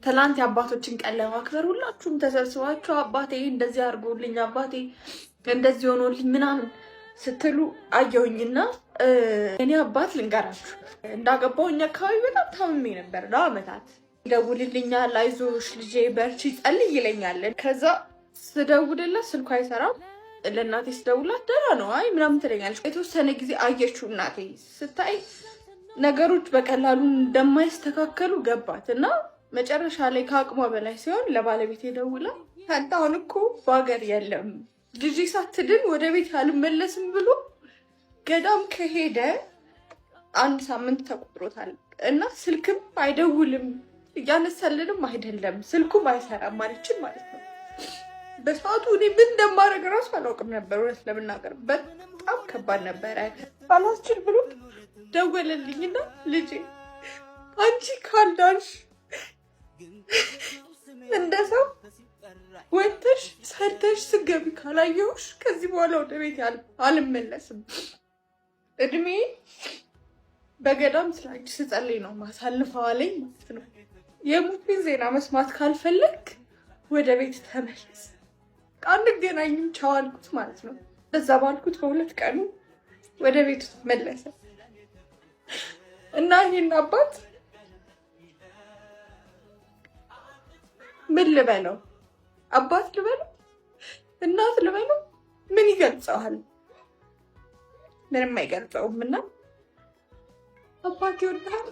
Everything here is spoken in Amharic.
ትላንት የአባቶችን ቀን ለማክበር ሁላችሁም ተሰብስባችሁ አባቴ እንደዚህ አድርጎልኝ አባቴ እንደዚህ ሆኖልኝ ምናምን ስትሉ አየሁኝና እኔ አባት ልንገራችሁ እንዳገባሁኝ አካባቢ በጣም ታምሜ ነበር ለአመታት። ይደውልልኛል፣ አይዞሽ ልጄ በርቺ ጸልይ ይለኛል። ከዛ ስደውልላት ስልኩ አይሰራም። ለእናቴ ስደውላት ደህና ነው አይ ምናምን ትለኛለች። የተወሰነ ጊዜ አየችው እናቴ ስታይ ነገሮች በቀላሉ እንደማይስተካከሉ ገባት እና መጨረሻ ላይ ከአቅሟ በላይ ሲሆን ለባለቤት ደውላ አንተ አሁን እኮ በሀገር የለም ልጅ ሳትድን ወደ ቤት አልመለስም ብሎ ገዳም ከሄደ 1 ሳምንት ተቆጥሮታል እና ስልክም አይደውልም እያነሳልንም አይደለም ስልኩም አይሰራም ማለችን ማለት ነው። በሰዓቱ እኔ ምን እንደማደርግ እራሱ አላውቅም ነበር። እውነት ለመናገር በጣም ከባድ ነበረ። ባላስችል ብሎ ደወለልኝና ልጄ አንቺ ካልዳንሽ እንደ ሰው ወጥተሽ ሰርተሽ ስገቢ ካላየሁሽ ከዚህ በኋላ ወደ ቤት አልመለስም። እድሜ በገዳም ስላንቺ ስጸልይ ነው ማሳልፈው አለኝ ማለት ነው። የሙትን ዜና መስማት ካልፈለግ ወደ ቤት ተመለስ፣ አንገናኝም ቻው አልኩት ማለት ነው። በዛ ባልኩት በ2 ቀኑ ወደ ቤቱ ተመለሰ እና ይሄን አባት ምን ልበለው? አባት ልበለው? እናት ልበለው? ምን ይገልጸዋል? ምንም አይገልጸውም። እና አባት ይወዳል።